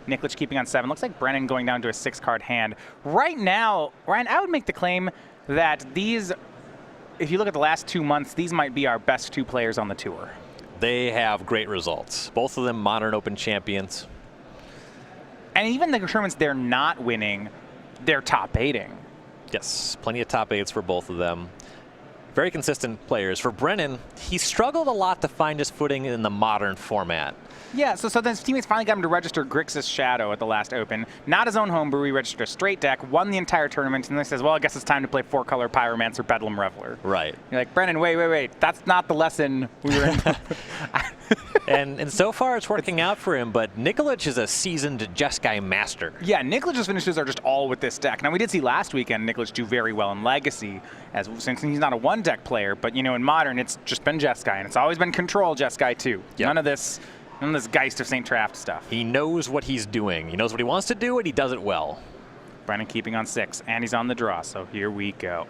Nikolich keeping on 7. Looks like Brennan going down to a 6-card hand. Right now, Ryan, I would make the claim that these, if you look at the last 2 months, these might be our best 2 players on the tour. They have great results. Both of them Modern Open champions. And even the tournaments they're not winning, they're top 8ing. Yes, plenty of top 8s for both of them. Very consistent players. For Brennan, he struggled a lot to find his footing in the Modern format. Yeah, so then his teammates finally got him to register Grixis Shadow at the last Open. Not his own homebrew, he registered a straight deck, won the entire tournament, and then he says, well, I guess it's time to play 4-color Pyromancer Bedlam Reveler. Right. You're like, Brennan, wait, that's not the lesson we were in. and so far it's working out for him, but Nikolich is a seasoned Jeskai master. Yeah, Nikolich's finishes are just all with this deck. Now, we did see last weekend Nikolich do very well in Legacy, since he's not a one-deck player, but, you know, in Modern, it's just been Jeskai, and it's always been Control Jeskai, too. Yep. None of this Geist of St. Traft stuff. He knows what he's doing. He knows what he wants to do, and he does it well. Brennan keeping on 6, and he's on the draw, so here we go.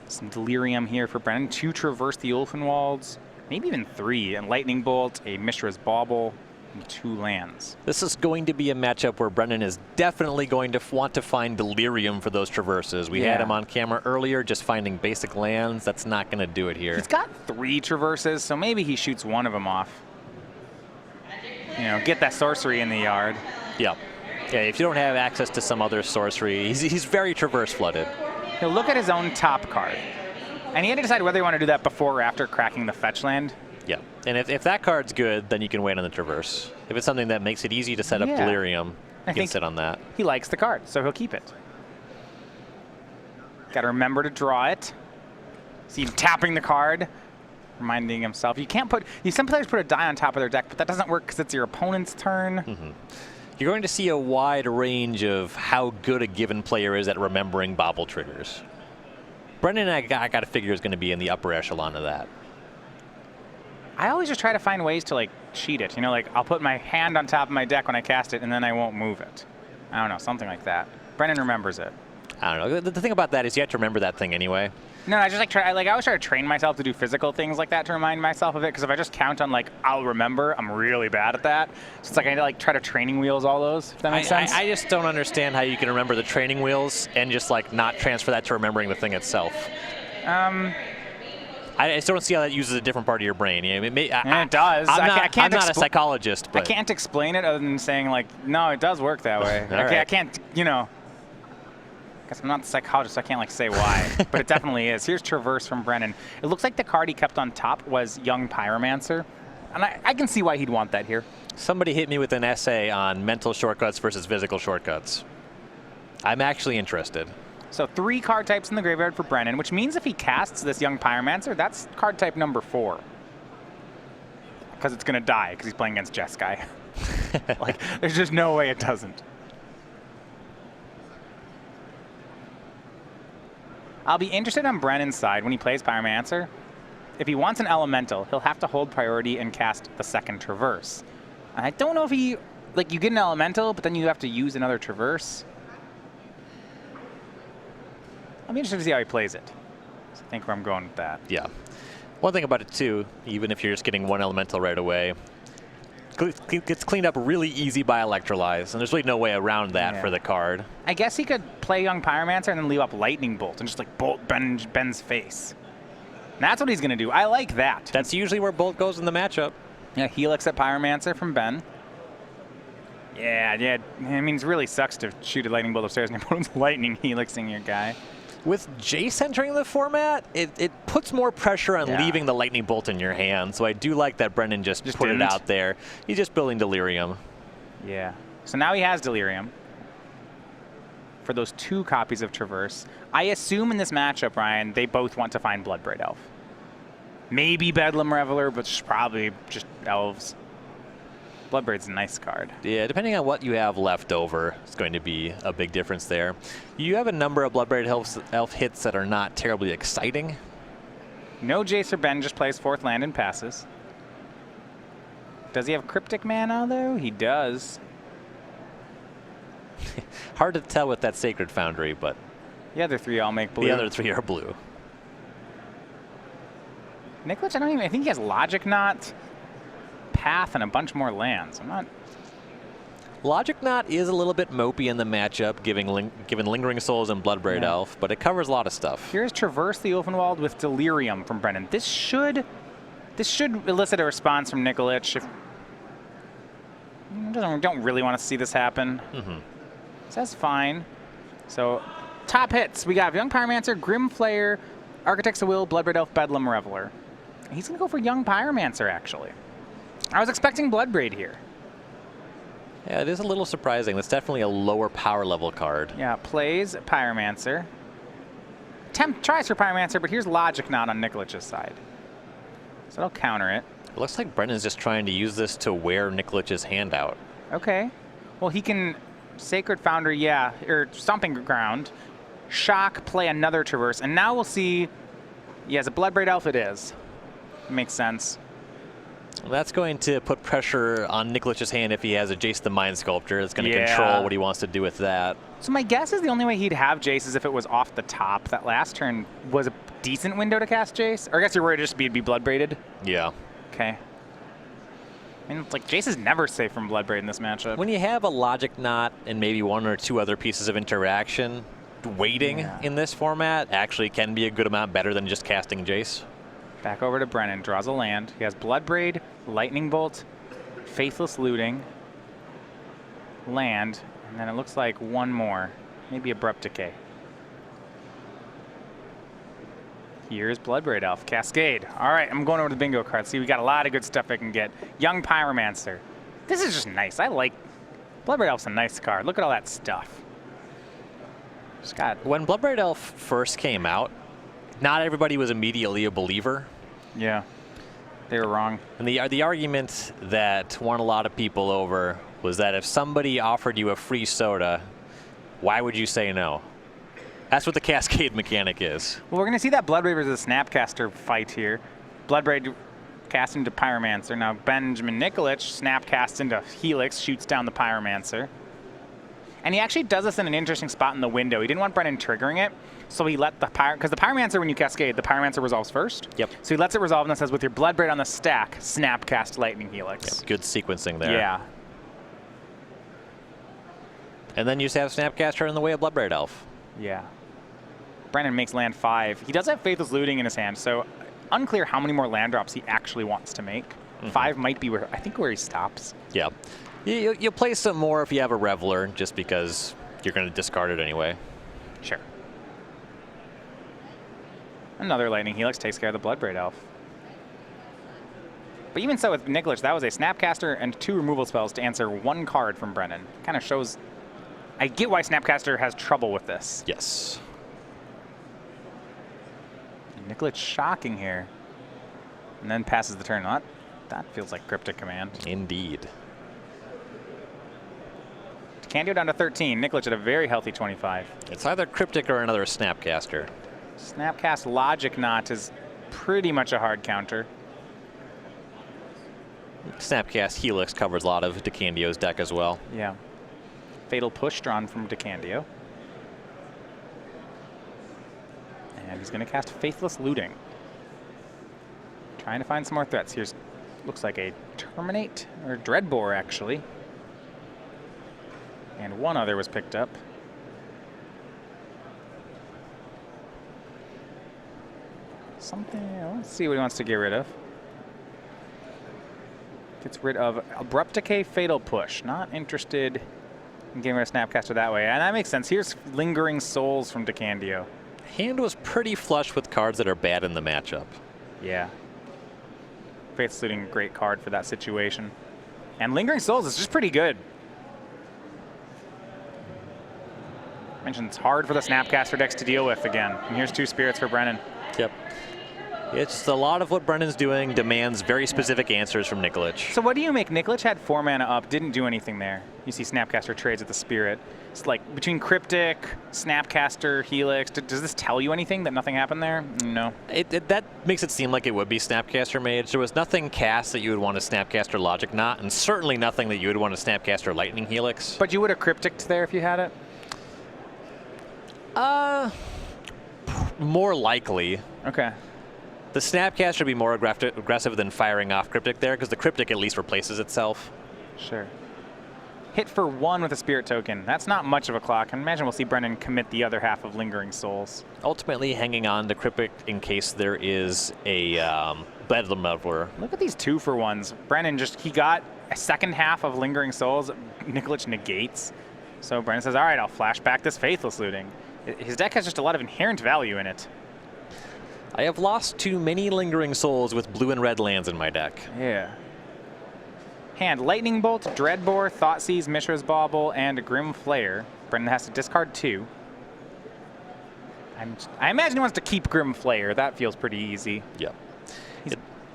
Some Delirium here for Brennan. 2 Traverse the Ulfenwalds, maybe even 3. And Lightning Bolt, a Mishra's Bauble, and 2 lands. This is going to be a matchup where Brennan is definitely going to want to find Delirium for those traverses. We had him on camera earlier just finding basic lands. That's not going to do it here. He's got 3 traverses, so maybe he shoots one of them off. You know, get that sorcery in the yard. Yep. Yeah, if you don't have access to some other sorcery, he's very traverse flooded. He'll look at his own top card. And he had to decide whether he want to do that before or after cracking the fetch land. Yeah, and if that card's good, then you can wait on the traverse. If it's something that makes it easy to set up Delirium, you can sit on that. He likes the card, so he'll keep it. Got to remember to draw it. See him tapping the card, reminding himself. You can't put, some players put a die on top of their deck, but that doesn't work because it's your opponent's turn. Mm-hmm. You're going to see a wide range of how good a given player is at remembering bobble triggers. Brennan, I got to figure, is going to be in the upper echelon of that. I always just try to find ways to, like, cheat it. You know, like, I'll put my hand on top of my deck when I cast it, and then I won't move it. I don't know, something like that. Brennan remembers it. I don't know. The thing about that is you have to remember that thing anyway. No, I just like I always try to train myself to do physical things like that to remind myself of it. Because if I just count on like I'll remember, I'm really bad at that. So it's like I need to like try to training wheels all those. If that makes sense. I just don't understand how you can remember the training wheels and just like not transfer that to remembering the thing itself. I just don't see how that uses a different part of your brain. You know, it does. I'm not a psychologist, but I can't explain it other than saying like, no, it does work that way. I can't, you know. I guess I'm not the psychologist, so I can't like say why, but it definitely is. Here's Traverse from Brennan. It looks like the card he kept on top was Young Pyromancer, and I can see why he'd want that here. Somebody hit me with an essay on mental shortcuts versus physical shortcuts. I'm actually interested. So 3 card types in the graveyard for Brennan, which means if he casts this Young Pyromancer, that's card type number 4. Because it's going to die, because he's playing against Jeskai. Like, there's just no way it doesn't. I'll be interested on Brennan's side when he plays Pyromancer. If he wants an Elemental, he'll have to hold priority and cast the second Traverse. And I don't know if he, like, you get an Elemental, but then you have to use another Traverse. I'll be interested to see how he plays it. So I think where I'm going with that. Yeah. One thing about it, too, even if you're just getting one Elemental right away, gets cleaned up really easy by Electrolyze, and there's really no way around that for the card. I guess he could play Young Pyromancer and then leave up Lightning Bolt and just like bolt Ben's face. And that's what he's going to do. I like that. That's usually where Bolt goes in the matchup. Yeah, Helix at Pyromancer from Ben. Yeah. I mean, it really sucks to shoot a Lightning Bolt upstairs and your opponent's Lightning Helixing your guy. With Jace entering the format, it puts more pressure on leaving the Lightning Bolt in your hand. So I do like that Brennan just put it out there. He's just building Delirium. Yeah. So now he has Delirium for those 2 copies of Traverse. I assume in this matchup, Ryan, they both want to find Bloodbraid Elf. Maybe Bedlam Reveler, but probably just Elves. Bloodbraid's a nice card. Yeah, depending on what you have left over, it's going to be a big difference there. You have a number of Bloodbraid Elf hits that are not terribly exciting. No Jace or Ben, just plays 4th land and passes. Does he have Cryptic Mana, though? He does. Hard to tell with that Sacred Foundry, but... The other 3 all make blue. The other 3 are blue. Nikolich, I think he has Logic Knot, Path, and a bunch more lands. I'm not... Logic Knot is a little bit mopey in the matchup, given Lingering Souls and Bloodbraid Elf, but it covers a lot of stuff. Here's Traverse the Ulfenwald with Delirium from Brennan. This should elicit a response from Nikolich. Don't really want to see this happen. So that's fine. So top hits, we got Young Pyromancer, Grim Flayer, Architects of Will, Bloodbraid Elf, Bedlam Reveler. He's going to go for Young Pyromancer, actually. I was expecting Bloodbraid here. Yeah, it is a little surprising. That's definitely a lower power level card. Yeah, plays Pyromancer. Tries for Pyromancer, but here's Logic Knot on Nikolich's side. So that'll counter it. It looks like Brennan's just trying to use this to wear Nikolich's hand out. Okay. Well, he can Sacred Foundry, or Stomping Ground, Shock, play another Traverse, and now we'll see. He has a Bloodbraid Elf. It is. Makes sense. Well, that's going to put pressure on Nikolich's hand if he has a Jace the Mind Sculptor. It's going to control what he wants to do with that. So my guess is the only way he'd have Jace is if it was off the top. That last turn was a decent window to cast Jace. Or I guess you're worried it'd just be Bloodbraided. Yeah. Okay. I mean, it's like Jace is never safe from Bloodbraid in this matchup. When you have a Logic Knot and maybe one or two other pieces of interaction, waiting in this format actually can be a good amount better than just casting Jace. Back over to Brennan, draws a land. He has Bloodbraid, Lightning Bolt, Faithless Looting, land, and then it looks like one more, maybe Abrupt Decay. Here's Bloodbraid Elf, Cascade. All right, I'm going over to the bingo card. See, we got a lot of good stuff I can get. Young Pyromancer. This is just nice. I like Bloodbraid Elf's a nice card. Look at all that stuff. Just got. When Bloodbraid Elf first came out, not everybody was immediately a believer. Yeah, they were wrong. And the argument that won a lot of people over was that if somebody offered you a free soda, why would you say no? That's what the Cascade mechanic is. Well, we're going to see that Bloodbraid versus Snapcaster fight here. Bloodbraid cast into Pyromancer. Now Benjamin Nikolich Snapcast into Helix, shoots down the Pyromancer. And he actually does this in an interesting spot in the window. He didn't want Brennan triggering it, so he let the because the Pyromancer, when you Cascade, the Pyromancer resolves first. Yep. So he lets it resolve and then says, with your Bloodbraid on the stack, Snapcast Lightning Helix. Yep. Good sequencing there. Yeah. And then you just have Snapcaster in the way of Bloodbraid Elf. Yeah. Brennan makes land 5. He does have Faithless Looting in his hand, so unclear how many more land drops he actually wants to make. 5 might be where he stops. Yeah. You'll play some more if you have a Reveler, just because you're going to discard it anyway. Sure. Another Lightning Helix takes care of the Bloodbraid Elf. But even so, with Nikolich, that was a Snapcaster and 2 removal spells to answer 1 card from Brennan. Kind of shows. I get why Snapcaster has trouble with this. Yes. Nikolich shocking here. And then passes the turn. That feels like Cryptic Command. DeCandio Indeed. down to 13. Nikolich at a very healthy 25. It's either Cryptic or another Snapcaster. Snapcast Logic Knot is pretty much a hard counter. Snapcast Helix covers a lot of DeCandio's deck as well. Yeah. Fatal Push drawn from DeCandio. And he's going to cast Faithless Looting. Trying to find some more threats. Here's, looks like a Terminate, or Dreadbore actually. And one other was picked up. Something, let's see what he wants to get rid of. Gets rid of Abrupt Decay, Fatal Push. Not interested in getting rid of Snapcaster that way. And that makes sense. Here's Lingering Souls from DeCandio. Hand was pretty flush with cards that are bad in the matchup. Yeah. Faithless Looting, great card for that situation. And Lingering Souls is just pretty good. I mentioned it's hard for the Snapcaster decks to deal with again. And here's 2 spirits for Brennan. Yep. It's a lot of what Brennan's doing demands very specific answers from Nikolich. So what do you make? Nikolich had 4 mana up, didn't do anything there. You see Snapcaster trades with the Spirit. It's like between Cryptic, Snapcaster, Helix. Does this tell you anything that nothing happened there? No. That makes it seem like it would be Snapcaster Mage. There was nothing cast that you would want to Snapcaster Logic Knot, and certainly nothing that you would want to Snapcaster Lightning Helix. But you would have Cryptic'd there if you had it? More likely. Okay. The Snapcaster would be more aggressive than firing off Cryptic there, because the Cryptic at least replaces itself. Sure. hit for 1 with a Spirit Token. That's not much of a clock. I imagine we'll see Brennan commit the other half of Lingering Souls. Ultimately hanging on to Cryptic in case there is a Bedlam Reveler. Look at these 2-for-1s. Brennan he got a second half of Lingering Souls. Nikolich negates. So Brennan says, all right, I'll flash back this Faithless Looting. His deck has just a lot of inherent value in it. I have lost too many Lingering Souls with blue and red lands in my deck. Yeah. Hand, Lightning Bolt, Dreadbore, Thoughtseize, Mishra's Bauble, and Grim Flayer. Brennan has to discard 2. I imagine he wants to keep Grim Flayer. That feels pretty easy. Yep.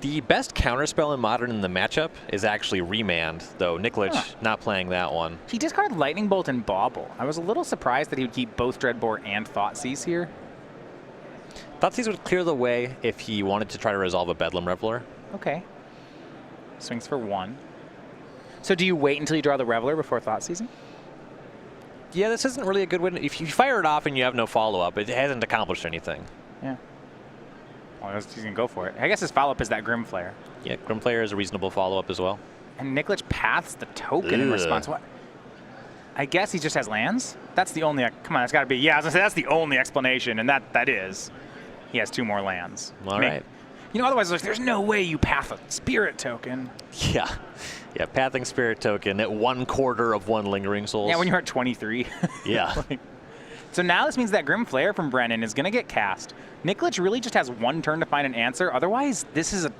The best counterspell in Modern in the matchup is actually Remand, though Nikolich not playing that one. He discarded Lightning Bolt and Bauble. I was a little surprised that he would keep both Dreadbore and Thoughtseize here. Thoughtseize would clear the way if he wanted to try to resolve a Bedlam Reveler. Okay. Swings for 1. So do you wait until you draw the Reveler before Thoughtseizing? Yeah, this isn't really a good win. If you fire it off and you have no follow-up, it hasn't accomplished anything. Yeah. Well, he's going to go for it. I guess his follow-up is that Grim Flayer. Yeah, Grim Flayer is a reasonable follow-up as well. And Nikolich paths the token in response. What? I guess he just has lands? That's the only... Come on, that's got to be... Yeah, I was going to say, that's the only explanation, and that is. He has 2 more lands. All right. You know, otherwise, there's no way you path a Spirit Token. Yeah. Yeah, pathing Spirit Token at 1/4 of 1 Lingering Souls. Yeah, when you're at 23. Yeah. So now this means that Grim Flayer from Brennan is going to get cast. Nikolich really just has 1 turn to find an answer. Otherwise, this is a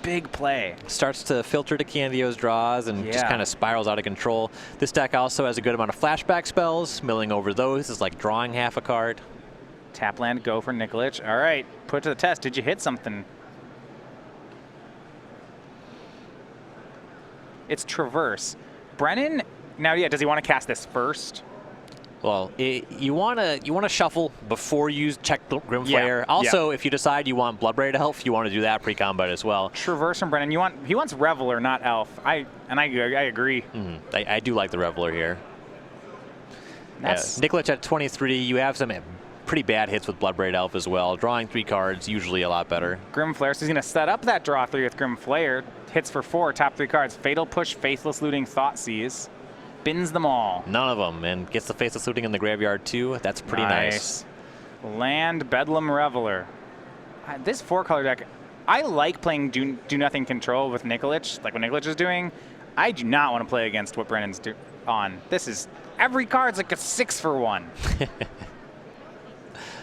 big play. Starts to filter DeCandio's draws and just kind of spirals out of control. This deck also has a good amount of flashback spells. Milling over those is like drawing half a card. Tap land, go for Nikolich. All right, put it to the test. Did you hit something? It's Traverse. Brennan, now, yeah, does he want to cast this first? Well, you want to shuffle before you check the Grim Flayer. Yeah, also, if you decide you want Bloodbraid Elf, you want to do that pre-combat as well. Traverse from Brennan. He wants Reveler, not Elf. I agree. I do like the Reveler here. Nikolich at 23. You have some pretty bad hits with Bloodbraid Elf as well. Drawing 3 cards, usually a lot better. Grim Flayer, so he's going to set up that draw 3 with Grim Flayer. Hits for 4, top 3 cards. Fatal Push, Faithless Looting, Thoughtseize. Bins them all. None of them, and gets the Faithless Looting in the graveyard too. That's pretty nice. Land, Bedlam Reveler. This 4-color deck, I like playing do nothing control with Nikolich, like what Nikolich is doing. I do not want to play against what Brennan's on. This is, every card's like a 6-for-1.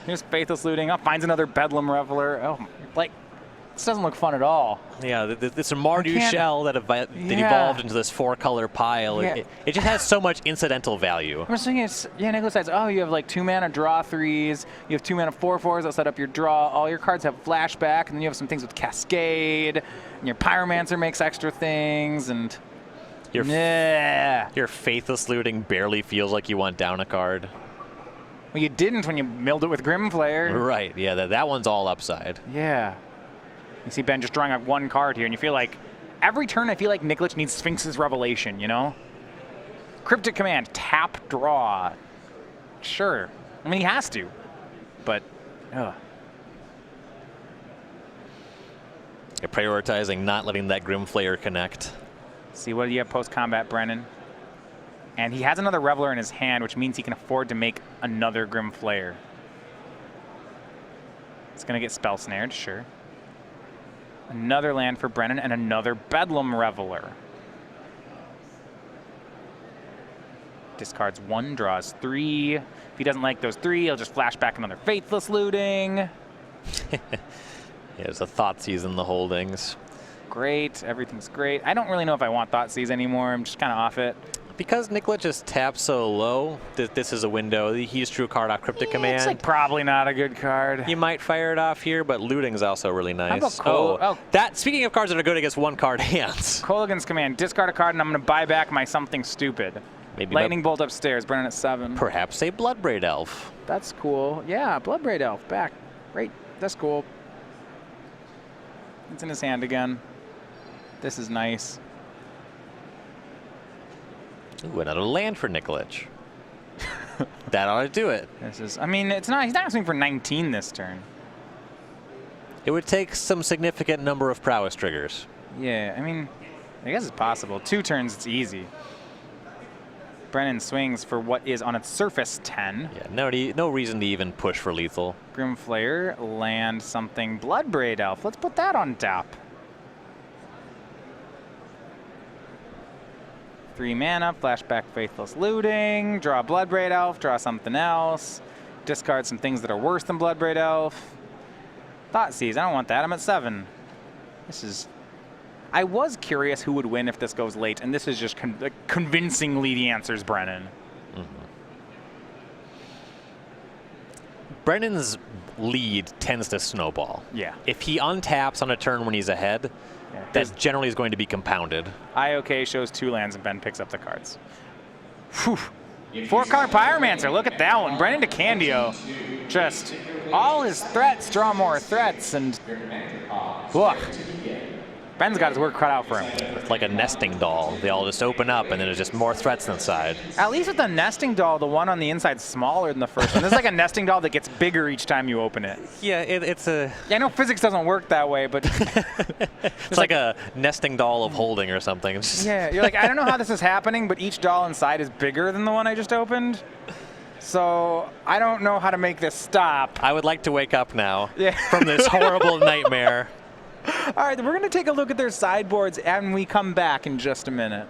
Here's Faithless Looting. Oh, finds another Bedlam Reveler. Oh, like, this doesn't look fun at all. Yeah, it's a Mardu shell that evolved into this 4-color pile. Yeah. It just has so much incidental value. I'm just thinking, Nikolich says, oh, you have like 2 mana draw 3s, you have 2 mana 4/4s that set up your draw. All your cards have flashback, and then you have some things with Cascade, and your Pyromancer makes extra things, and your Faithless Looting barely feels like you want down a card. Well, you didn't when you milled it with Grim Flayer. Right, yeah, that one's all upside. Yeah. You see Ben just drawing up 1 card here, and you feel like every turn I feel like Nikolich needs Sphinx's Revelation, you know? Cryptic Command, tap, draw. Sure. I mean, he has to. But, ugh. You're prioritizing not letting that Grim Flayer connect. See, what do you have post-combat, Brennan? And he has another Reveler in his hand, which means he can afford to make another Grim Flayer. It's going to get Spell Snared, sure. Another land for Brennan and another Bedlam Reveler. Discards 1, draws 3. If he doesn't like those 3, he'll just flash back another Faithless Looting. Yeah, there's a Thoughtseize in the holdings. Great, everything's great. I don't really know if I want Thoughtseize anymore. I'm just kind of off it. Because Nikolich just tapped so low, this is a window. He just drew a card off Cryptic Command. It's like probably not a good card. You might fire it off here, but Looting's also really nice. How about Speaking of cards that are good against 1-card hands. Kolaghan's Command, discard a card, and I'm going to buy back my something stupid. Maybe Lightning Bolt upstairs, Brennan at 7. Perhaps a Bloodbraid Elf. That's cool. Yeah, Bloodbraid Elf, back. Great, that's cool. It's in his hand again. This is nice. Ooh, another land for Nikolich. That ought to do it. This is, I mean, it's not. He's not swinging for 19 this turn. It would take some significant number of prowess triggers. Yeah, I mean, I guess it's possible. 2 turns, it's easy. Brennan swings for what is on its surface 10. Yeah, no reason to even push for lethal. Grim Flayer, land something. Bloodbraid Elf. Let's put that on tap. 3 mana, flashback Faithless Looting, draw Bloodbraid Elf, draw something else, discard some things that are worse than Bloodbraid Elf. Thoughtseize, I don't want that, I'm at 7. This is... I was curious who would win if this goes late, and this is just convincingly the answer's Brennan. Brennan's lead tends to snowball. Yeah. If he untaps on a turn when he's ahead, that generally is going to be compounded. IOK shows 2 lands and Ben picks up the cards. Whew. 4-card Pyromancer, look at that one. Brennan DeCandio, just all his threats draw more threats, and ugh. Ben's got his work cut out for him. It's like a nesting doll. They all just open up, and then there's just more threats inside. At least with the nesting doll, the one on the inside is smaller than the first one. This is like a nesting doll that gets bigger each time you open it. Yeah, it's a... Yeah, I know physics doesn't work that way, but... it's like a nesting doll of holding or something. Yeah, you're like, I don't know how this is happening, but each doll inside is bigger than the one I just opened. So I don't know how to make this stop. I would like to wake up now from this horrible nightmare. All right, we're going to take a look at their sideboards, and we come back in just a minute.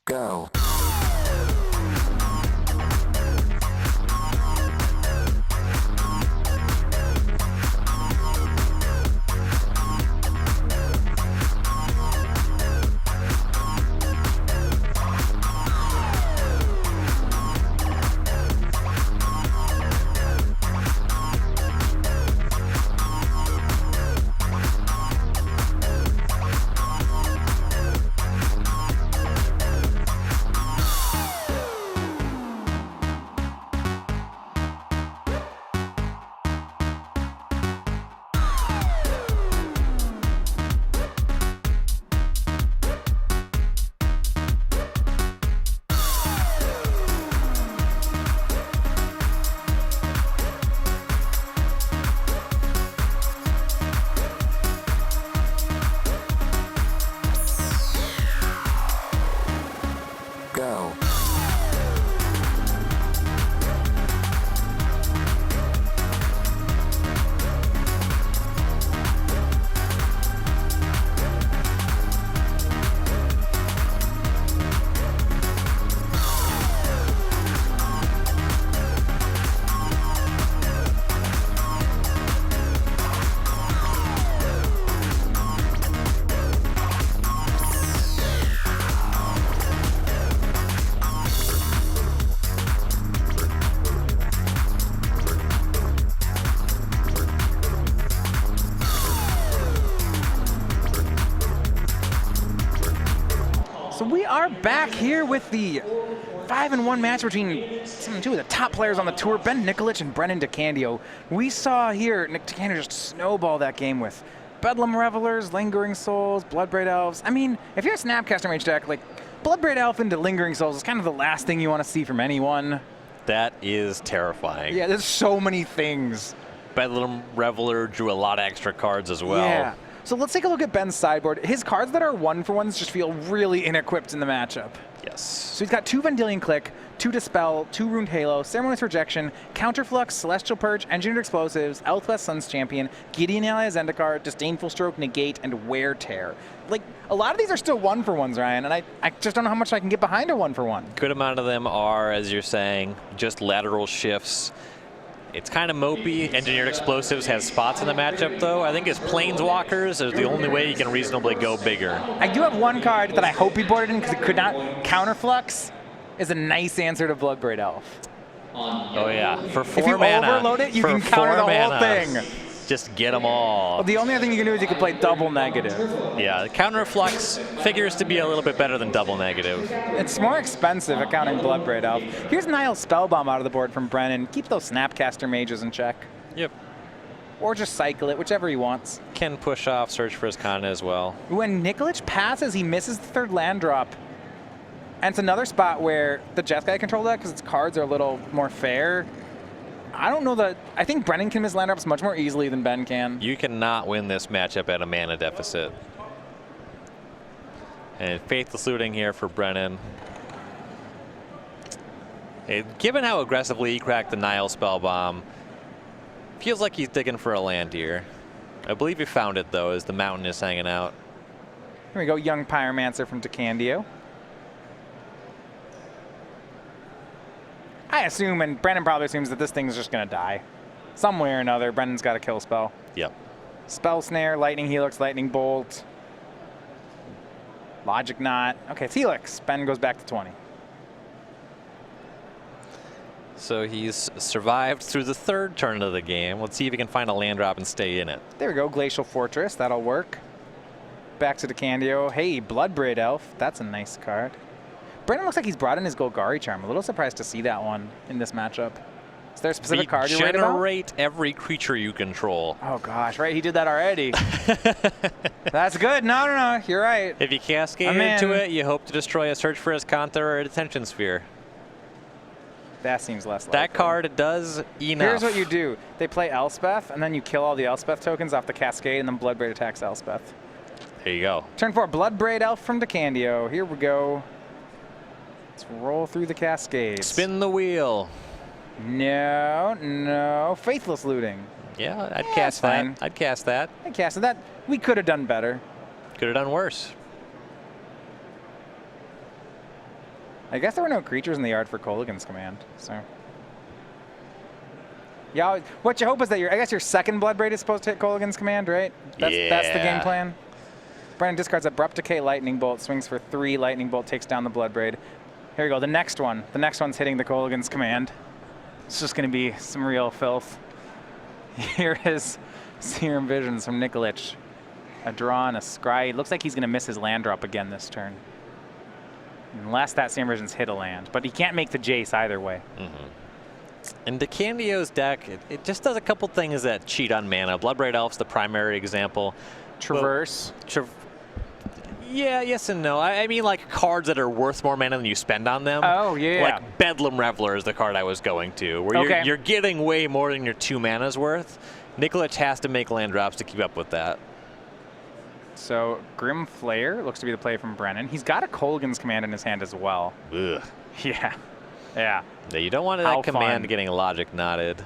Go. Go. So we are back here with the 5-1 match between two of the top players on the tour, Ben Nikolich and Brennan DeCandio. We saw here Nick DeCandio just snowball that game with Bedlam Revelers, Lingering Souls, Bloodbraid Elves. I mean, if you're a Snapcaster Mage deck, like Bloodbraid Elf into Lingering Souls is kind of the last thing you want to see from anyone. That is terrifying. Yeah, there's so many things. Bedlam Reveler drew a lot of extra cards as well. Yeah. So let's take a look at Ben's sideboard. His cards that are 1-for-1s just feel really inequipped in the matchup. Yes. So he's got 2 Vendilion Click, 2 Dispel, 2 Ruined Halo, Ceremonious Rejection, Counterflux, Celestial Purge, Engineered Explosives, Elfwest Sun's Champion, Gideon Ally Zendikar, Disdainful Stroke, Negate, and Wear Tear. Like, a lot of these are still 1-for-1s, Ryan, and I just don't know how much I can get behind a 1-for-1. Good amount of them are, as you're saying, just lateral shifts. It's kind of mopey. Engineered Explosives has spots in the matchup, though. I think his Planeswalkers are the only way you can reasonably go bigger. I do have one card that I hope he boarded in because it could not. Counterflux is a nice answer to Bloodbraid Elf. Oh, yeah. For 4 if you mana. overload it, you can counter the whole thing. Just get them all. Well, the only other thing you can do is you can play double negative. Yeah, counterflux figures to be a little bit better than double negative. It's more expensive at counting Bloodbraid Elf. Here's Nile Spellbomb out of the board from Brennan. Keep those Snapcaster mages in check. Yep. Or just cycle it, whichever he wants. Can push off, search for his Kana as well. When Nikolich passes, he misses the third land drop. And it's another spot where the Jets guy control that because its cards are a little more fair. I don't know that. I think Brennan can miss land drops much more easily than Ben can. You cannot win this matchup at a mana deficit. And Faithless Looting here for Brennan. Given how aggressively he cracked the Nile Spellbomb, feels like he's digging for a land here. I believe he found it, though, as the mountain is hanging out. Here we go, Young Pyromancer from DeCandio. I assume, and Brennan probably assumes, that this thing's just going to die. Some way or another, Brennan's got a kill spell. Yep. Spell Snare, Lightning Helix, Lightning Bolt. Logic Knot. Okay, it's Helix. Ben goes back to 20. So he's survived through the third turn of the game. Let's see if he can find a land drop and stay in it. There we go, Glacial Fortress. That'll work. Back to DeCandio. Hey, Bloodbraid Elf. That's a nice card. Brennan looks like he's brought in his Golgari Charm. A little surprised to see that one in this matchup. Is there a specific card you're worried about? Regenerate every creature you control. Oh gosh, right, he did that already. That's good. No, you're right. If you cascade into it, you hope to destroy a Search for Escanta or a Detention Sphere. That seems less likely. That card does enough. Here's what you do. They play Elspeth, and then you kill all the Elspeth tokens off the Cascade, and then Bloodbraid attacks Elspeth. There you go. Turn 4, Bloodbraid Elf from DeCandio. Here we go. Let's roll through the Cascades. Spin the wheel. No. Faithless Looting. Yeah, I'd cast that. Fine. I'd cast that. I casted that. We could have done better. Could have done worse. I guess there were no creatures in the yard for Kolaghan's Command, so. Yeah, what you hope is that I guess your second Bloodbraid is supposed to hit Kolaghan's Command, right? That's the game plan. Brennan discards Abrupt Decay, Lightning Bolt, swings for 3, Lightning Bolt takes down the Bloodbraid. Here we go, the next one. The next one's hitting the Kolaghan's Command. It's just going to be some real filth. Here is Serum Visions from Nikolich. A draw and a scry. Looks like he's going to miss his land drop again this turn. Unless that Serum Visions hit a land. But he can't make the Jace either way. In DeCandio's deck, it just does a couple things that cheat on mana. Bloodbraid Elf's the primary example. Traverse. Yeah, yes and no. I mean, like, cards that are worth more mana than you spend on them. Oh, yeah. Like Bedlam Reveler is the card I was going to, where you're getting way more than your 2 mana's worth. Nikolich has to make land drops to keep up with that. So Grim Flayer looks to be the play from Brennan. He's got a Kolaghan's Command in his hand as well. Ugh. Yeah. You don't want that command getting Logic Knotted.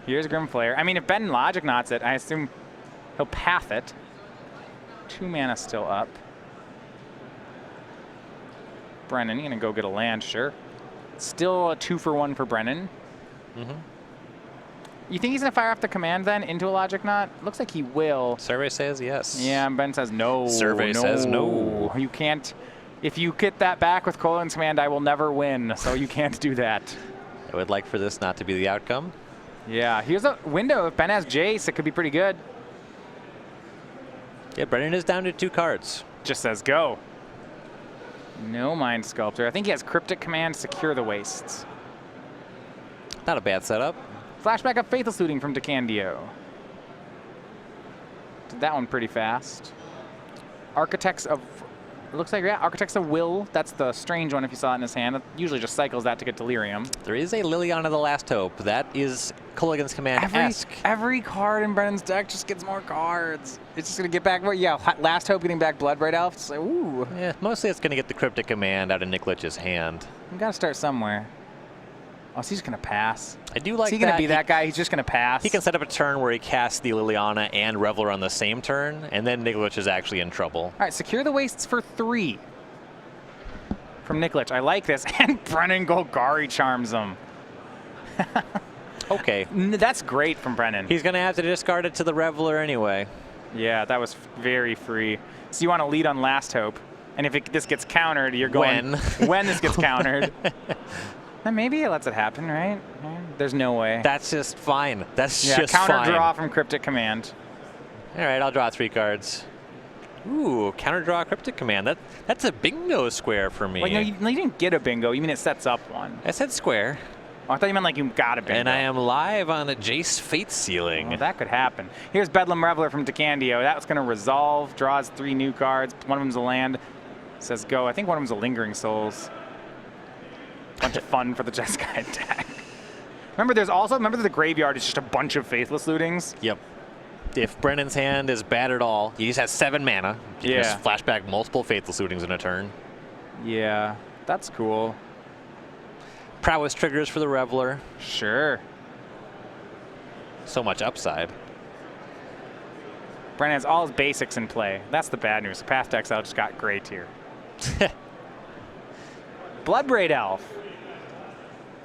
Here's Grim Flayer. I mean, if Ben Logic Knots it, I assume he'll path it. 2 mana still up. Brennan, you're going to go get a land, sure. Still a 2-for-1 for Brennan. You think he's going to fire off the command then into a Logic Knot? Looks like he will. Survey says yes. Yeah, and Ben says no. Survey says no. You can't. If you get that back with Kolaghan's Command, I will never win, so you can't do that. I would like for this not to be the outcome. Yeah, here's a window. If Ben has Jace, it could be pretty good. Yeah, Brennan is down to 2 cards. Just says go. No Mind Sculptor. I think he has Cryptic Command, Secure the Wastes. Not a bad setup. Flashback of Faithless Looting from DeCandio. Did that one pretty fast. Architects of... It looks like, yeah, Architects of Will. That's the strange one if you saw it in his hand. It usually just cycles that to get Delirium. There is a Liliana the Last Hope. That is Kolaghan's Command-esque. Every card in Brennan's deck just gets more cards. It's just going to get back more. Yeah, Last Hope getting back Bloodbraid Elf. It's like, ooh. Yeah, mostly it's going to get the Cryptic Command out of Nikolich's hand. You got to start somewhere. Oh, so he's just going to pass. I do like that. Is he going to be that guy? He's just going to pass. He can set up a turn where he casts the Liliana and Reveler on the same turn, and then Nikolich is actually in trouble. All right, Secure the Wastes for 3 from Nikolich. I like this. And Brennan Golgari charms him. Okay. That's great from Brennan. He's going to have to discard it to the Reveler anyway. Yeah, that was very free. So you want to lead on Last Hope. And if this gets countered, you're going... When this gets countered. Then maybe it lets it happen, right? There's no way. That's just fine. That's yeah, just counter fine. draw from Cryptic Command. All right, I'll draw 3 cards. Ooh, counter draw Cryptic Command. That's a bingo square for me. Well, you didn't get a bingo. You mean it sets up one? I said square. Oh, I thought you meant like you got a bingo. And I am live on a Jace Fate Sealing. Well, that could happen. Here's Bedlam Reveler from DeCandio. That's going to resolve. Draws 3 new cards. One of them's a land. Says go. I think one of them's a Lingering Souls. Bunch of fun for the Jeskai deck. Remember the graveyard is just a bunch of Faithless Lootings. Yep. If Brennan's hand is bad at all, he just has 7 mana. You can just flashback multiple Faithless Lootings in a turn. Yeah, that's cool. Prowess triggers for the Reveler. Sure. So much upside. Brennan has all his basics in play. That's the bad news. Path to Exile just got great here. Bloodbraid Elf.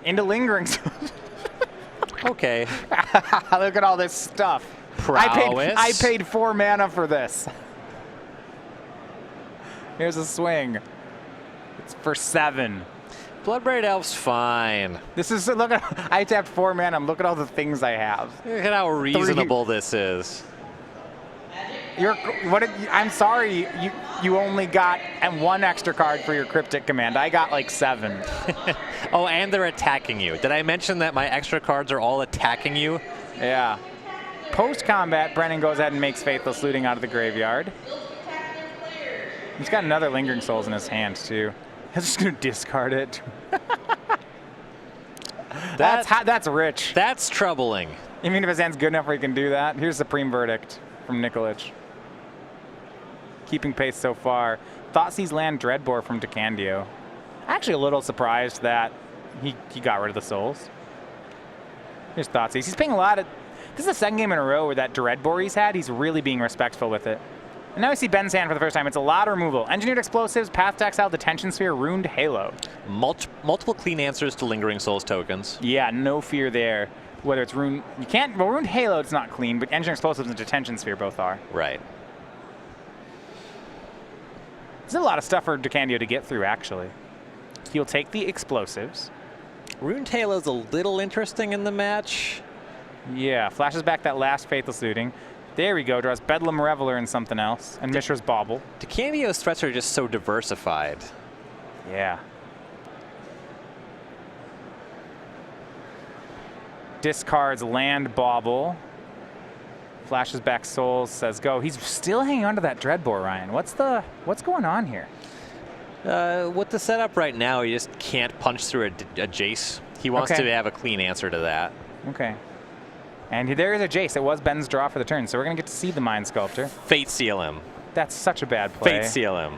Into Lingering. Okay. Look at all this stuff. Prowess. I paid 4 mana for this. Here's a swing. It's for 7. Bloodbraid Elf's fine. This is, look at, I tapped 4 mana. Look at all the things I have. Look at how reasonable this is. I'm sorry, you only got 1 extra card for your Cryptic Command. I got like 7. Oh, and they're attacking you. Did I mention that my extra cards are all attacking you? Yeah. Post-combat, Brennan goes ahead and makes Faithless Looting out of the graveyard. He's got another Lingering Souls in his hand, too. He's just going to discard it. That's rich. That's troubling. You mean if his hand's good enough where he can do that? Here's Supreme Verdict from Nikolich. Keeping pace so far. Thoughtseiz's land Dreadbore from DeCandio. Actually a little surprised that he got rid of the souls. Here's Thoughtseize. He's paying a lot of... This is the second game in a row where that Dreadbore he's had, he's really being respectful with it. And now we see Ben's hand for the first time. It's a lot of removal. Engineered Explosives, Path to Exile, Detention Sphere, Ruined Halo. Multiple clean answers to Lingering Souls tokens. Yeah, no fear there. Whether it's Ruined... You can't... Well, Ruined Halo, it's not clean, but Engineered Explosives and Detention Sphere both are. Right. There's a lot of stuff for DeCandio to get through, actually. He'll take the Explosives. Ruined Halo's a little interesting in the match. Yeah, flashes back that last Faithless Looting. There we go, draws Bedlam Reveler and something else, and Mishra's Bauble. DeCandio's threats are just so diversified. Yeah. Discards Land Bauble. Flashes back Souls, says go. He's still hanging on to that Dreadbore, Ryan. What's going on here? With the setup right now, he just can't punch through a Jace. He wants to have a clean answer to that. Okay. And there is a Jace. It was Ben's draw for the turn, so we're going to get to see the Mind Sculptor. Fate Seal him. That's such a bad play. Fate Seal him.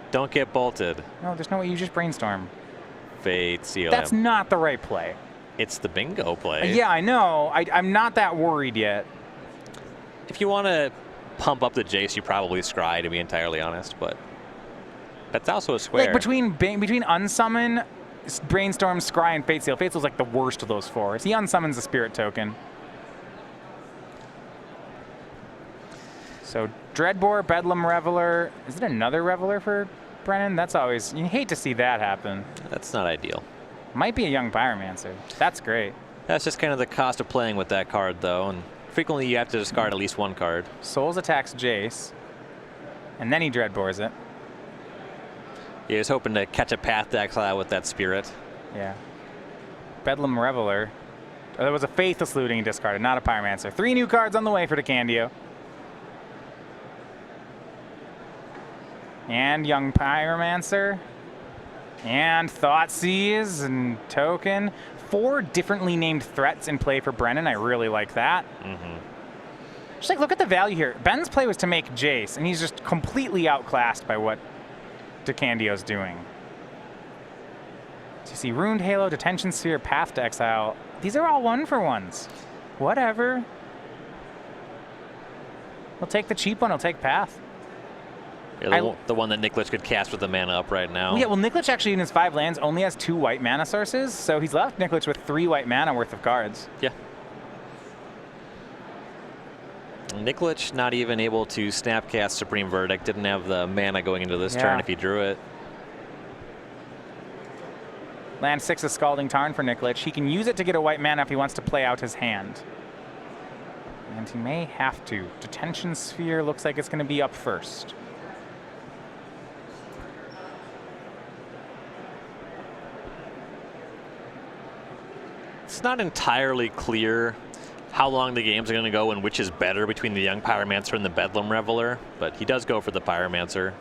Don't get bolted. No, there's no way. You just Brainstorm. Fate Seal him. That's not the right play. It's the bingo play. Yeah, I know. I'm not that worried yet. If you want to pump up the Jace, you probably scry, to be entirely honest, but that's also a square. Like between Unsummon, Brainstorm, Scry, and Fate Seal. Fate Seal's like the worst of those 4. He unsummons the Spirit Token. So Dreadbore, Bedlam Reveler. Is it another Reveler for Brennan? That's always... You hate to see that happen. That's not ideal. Might be a young Pyromancer. That's great. That's just kind of the cost of playing with that card, though, and frequently you have to discard at least 1 card. Souls attacks Jace, and then he Dreadbores it. You're just hoping to catch a Path to Exile with that Spirit. Yeah. Bedlam Reveler. Oh, there was a Faithless Looting discarded, not a Pyromancer. 3 new cards on the way for DeCandio. And Young Pyromancer. And Thoughtseize and Token. 4 differently named threats in play for Brennan. I really like that. Just like, look at the value here. Ben's play was to make Jace, and he's just completely outclassed by what DeCandio's doing. So you see Ruined Halo, Detention Sphere, Path to Exile. These are all 1-for-1s. Whatever. He'll take the cheap one. He'll take Path. Yeah, the one that Nikolich could cast with the mana up right now. Yeah, well, Nikolich actually in his 5 lands only has 2 white mana sources, so he's left Nikolich with 3 white mana worth of cards. Yeah. Nikolich not even able to snapcast Supreme Verdict. Didn't have the mana going into this turn if he drew it. Land 6 is Scalding Tarn for Nikolich. He can use it to get a white mana if he wants to play out his hand. And he may have to. Detention Sphere looks like it's going to be up first. It's not entirely clear how long the games are going to go and which is better between the Young Pyromancer and the Bedlam Reveler, but he does go for the Pyromancer.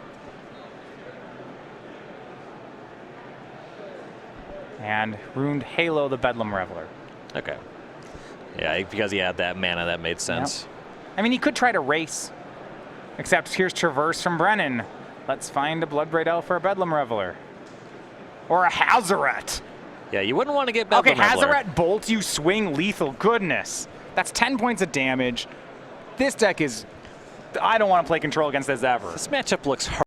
And Ruined Halo the Bedlam Reveler. Okay. Yeah, because he had that mana, that made sense. Yep. I mean, he could try to race, except here's Traverse from Brennan. Let's find a Bloodbraid Elf or a Bedlam Reveler. Or a Hazaret. Yeah, you wouldn't want to get Bedlam Reveler. Reveler. Okay, Hazaret Bolt, you swing lethal. Goodness. That's 10 points of damage. This deck is... I don't want to play control against this ever. This matchup looks hard.